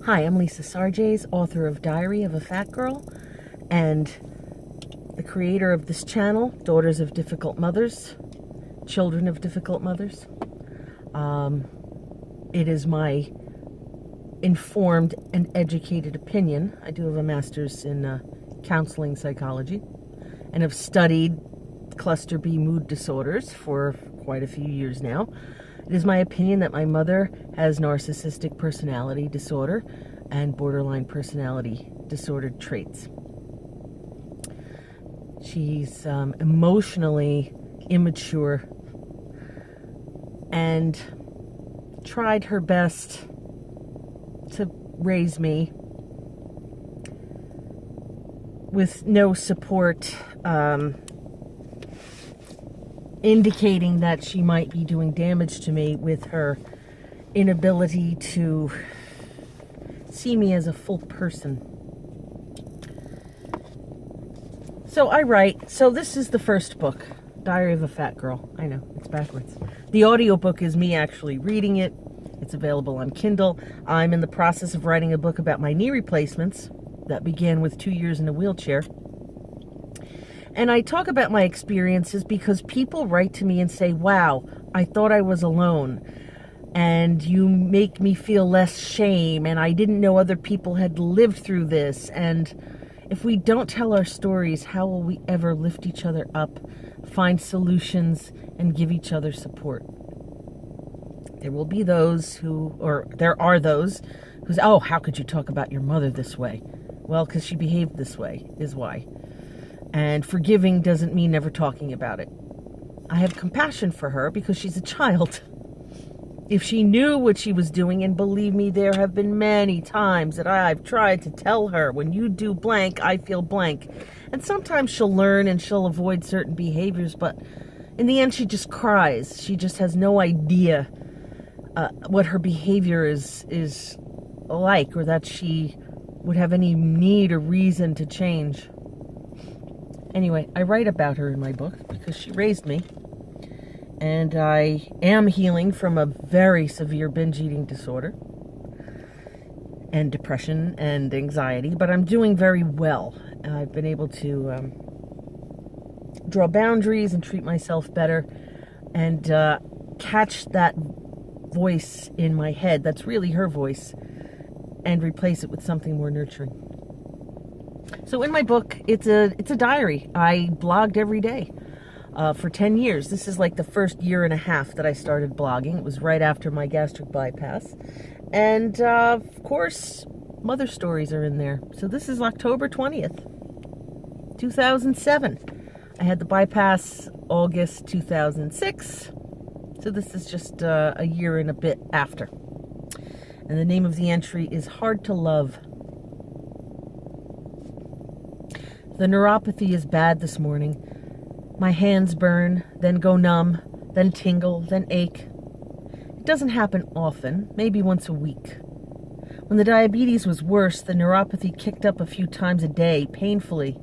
Hi, I'm Lisa Sarges, author of Diary of a Fat Girl, and the creator of this channel, Daughters of Difficult Mothers, Children of Difficult Mothers. It is my informed and educated opinion. I do have a master's in counseling psychology and have studied cluster B mood disorders for quite a few years now. It is my opinion that my mother has narcissistic personality disorder and borderline personality disordered traits. She's emotionally immature and tried her best to raise me with no support, indicating that she might be doing damage to me with her inability to see me as a full person. So I write. So this is the first book, Diary of a Fat Girl. I know, it's backwards. The audiobook is me actually reading it. It's available on Kindle. I'm in the process of writing a book about my knee replacements that began with 2 years in a wheelchair. And I talk about my experiences because people write to me and say, wow, I thought I was alone. And you make me feel less shame. And I didn't know other people had lived through this. And if we don't tell our stories, how will we ever lift each other up, find solutions, and give each other support? There will be those who, or there are those who's, oh, how could you talk about your mother this way? Well, because she behaved this way is why. And forgiving doesn't mean never talking about it. I have compassion for her because she's a child. If she knew what she was doing, and believe me, there have been many times that I've tried to tell her, when you do blank, I feel blank. And sometimes she'll learn and she'll avoid certain behaviors, but in the end she just cries. She just has no idea what her behavior is like, or that she would have any need or reason to change. Anyway, I write about her in my book because she raised me, and I am healing from a very severe binge eating disorder and depression and anxiety, but I'm doing very well. I've been able to draw boundaries and treat myself better and catch that voice in my head that's really her voice and replace it with something more nurturing. So in my book, it's a diary. I blogged every day for 10 years. This is like the first year and a half that I started blogging. It was right after my gastric bypass. And of course, mother stories are in there. So this is October 20th, 2007. I had the bypass August 2006. So this is just a year and a bit after. And the name of the entry is Hard to Love. The neuropathy is bad this morning. My hands burn, then go numb, then tingle, then ache. It doesn't happen often, maybe once a week. When the diabetes was worse, the neuropathy kicked up a few times a day, painfully.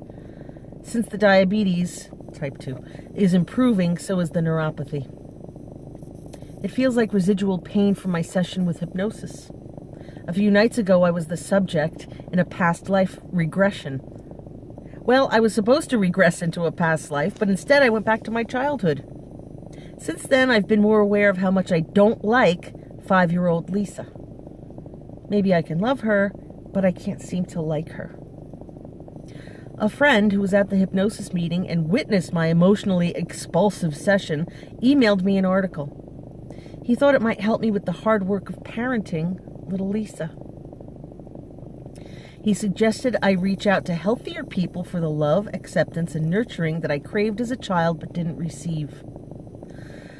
Since the diabetes, type 2, is improving, so is the neuropathy. It feels like residual pain from my session with hypnosis. A few nights ago, I was the subject in a past life regression. Well, I was supposed to regress into a past life, but instead I went back to my childhood. Since then, I've been more aware of how much I don't like 5-year-old Lisa. Maybe I can love her, but I can't seem to like her. A friend who was at the hypnosis meeting and witnessed my emotionally expulsive session emailed me an article. He thought it might help me with the hard work of parenting little Lisa. He suggested I reach out to healthier people for the love, acceptance, and nurturing that I craved as a child but didn't receive.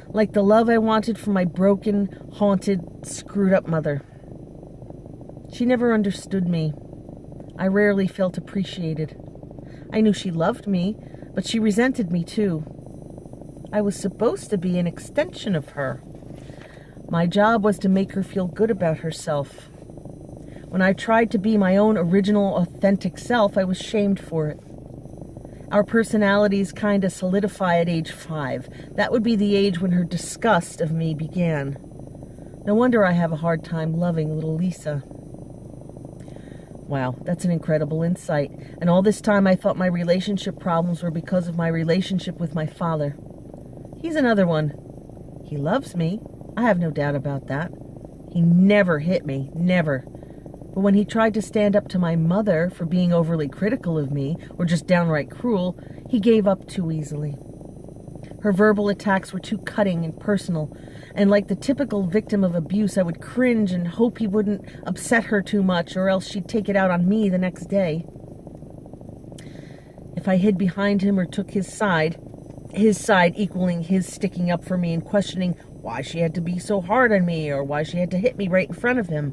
Like the love I wanted from my broken, haunted, screwed-up mother. She never understood me. I rarely felt appreciated. I knew she loved me, but she resented me too. I was supposed to be an extension of her. My job was to make her feel good about herself. When I tried to be my own original, authentic self, I was shamed for it. Our personalities kind of solidify at age 5. That would be the age when her disgust of me began. No wonder I have a hard time loving little Lisa. Wow, that's an incredible insight. And all this time I thought my relationship problems were because of my relationship with my father. He's another one. He loves me. I have no doubt about that. He never hit me, never. But when he tried to stand up to my mother for being overly critical of me, or just downright cruel, he gave up too easily. Her verbal attacks were too cutting and personal, and like the typical victim of abuse, I would cringe and hope he wouldn't upset her too much, or else she'd take it out on me the next day. If I hid behind him or took his side equaling his sticking up for me and questioning why she had to be so hard on me or why she had to hit me right in front of him.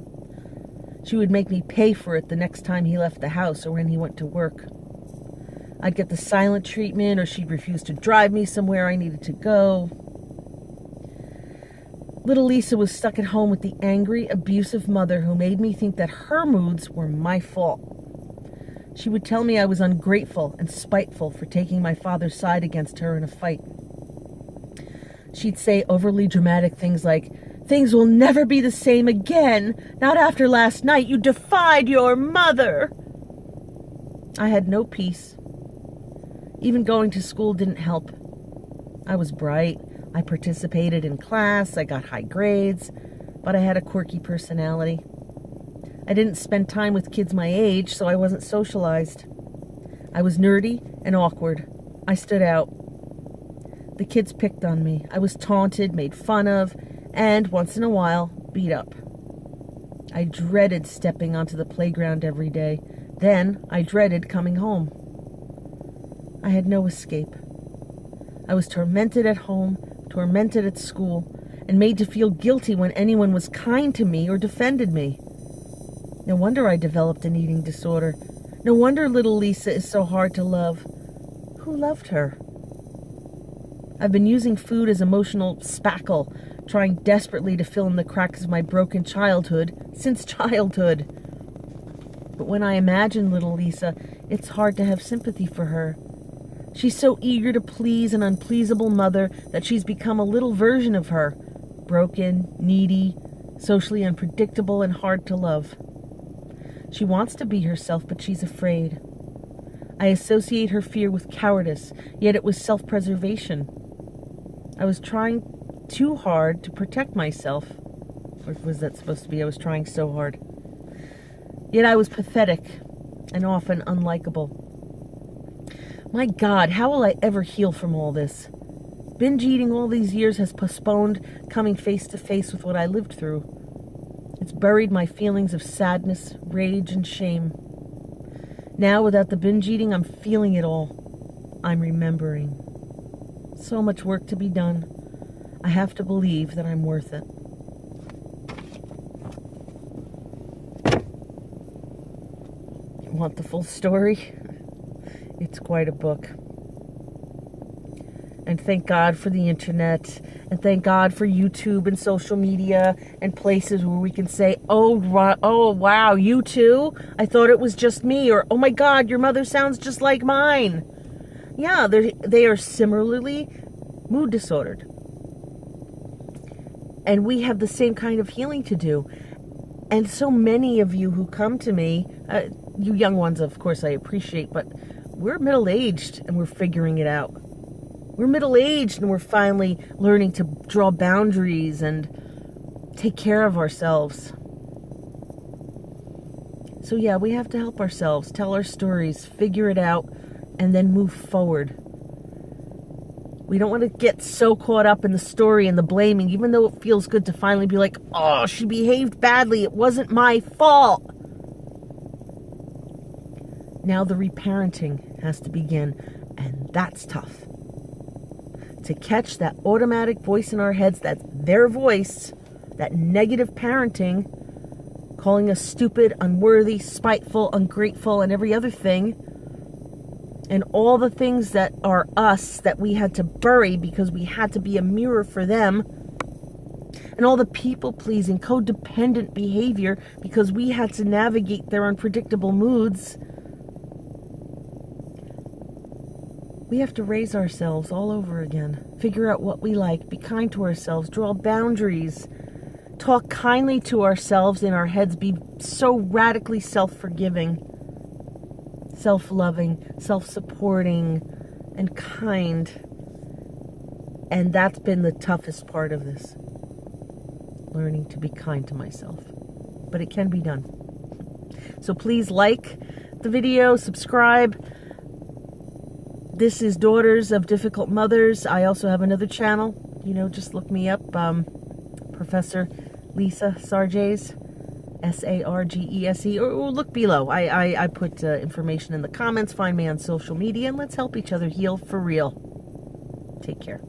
She would make me pay for it the next time he left the house or when he went to work. I'd get the silent treatment, or she'd refuse to drive me somewhere I needed to go. Little Lisa was stuck at home with the angry, abusive mother who made me think that her moods were my fault. She would tell me I was ungrateful and spiteful for taking my father's side against her in a fight. She'd say overly dramatic things like, "Things will never be the same again. Not after last night. You defied your mother." I had no peace. Even going to school didn't help. I was bright. I participated in class. I got high grades. But I had a quirky personality. I didn't spend time with kids my age, so I wasn't socialized. I was nerdy and awkward. I stood out. The kids picked on me. I was taunted, made fun of, and once in a while, beat up. I dreaded stepping onto the playground every day. Then I dreaded coming home. I had no escape. I was tormented at home, tormented at school, and made to feel guilty when anyone was kind to me or defended me. No wonder I developed an eating disorder. No wonder little Lisa is so hard to love. Who loved her? I've been using food as emotional spackle, trying desperately to fill in the cracks of my broken childhood since childhood. But when I imagine little Lisa, it's hard to have sympathy for her. She's so eager to please an unpleasable mother that she's become a little version of her, broken, needy, socially unpredictable, and hard to love. She wants to be herself, but she's afraid. I associate her fear with cowardice, yet it was self-preservation. I was trying too hard to protect myself. Or was that supposed to be I was trying so hard? Yet I was pathetic and often unlikable. My God, how will I ever heal from all this? Binge eating all these years has postponed coming face to face with what I lived through. It's buried my feelings of sadness, rage, and shame. Now, without the binge eating, I'm feeling it all. I'm remembering. So much work to be done. I have to believe that I'm worth it. You want the full story? It's quite a book. And thank God for the internet, and thank God for YouTube and social media and places where we can say, oh wow, you too? I thought it was just me, or oh my God, your mother sounds just like mine. Yeah, they are similarly mood disordered. And we have the same kind of healing to do. And so many of you who come to me, you young ones, of course, I appreciate, but we're middle-aged and we're figuring it out. We're middle-aged and we're finally learning to draw boundaries and take care of ourselves. So yeah, we have to help ourselves, tell our stories, figure it out, and then move forward. We don't want to get so caught up in the story and the blaming, even though it feels good to finally be like, oh, she behaved badly. It wasn't my fault. Now the reparenting has to begin, and that's tough. To catch that automatic voice in our heads, that's their voice, that negative parenting, calling us stupid, unworthy, spiteful, ungrateful, and every other thing, and all the things that are us that we had to bury because we had to be a mirror for them, and all the people-pleasing, codependent behavior because we had to navigate their unpredictable moods. We have to raise ourselves all over again, figure out what we like, be kind to ourselves, draw boundaries, talk kindly to ourselves in our heads, be so radically self-forgiving, self-loving, self-supporting, and kind. And that's been the toughest part of this. Learning to be kind to myself. But it can be done. So please like the video, subscribe. This is Daughters of Difficult Mothers. I also have another channel. Just look me up. Professor Lisa Sarges, Sargese, or look below. I put information in the comments. Find me on social media, and let's help each other heal for real. Take care.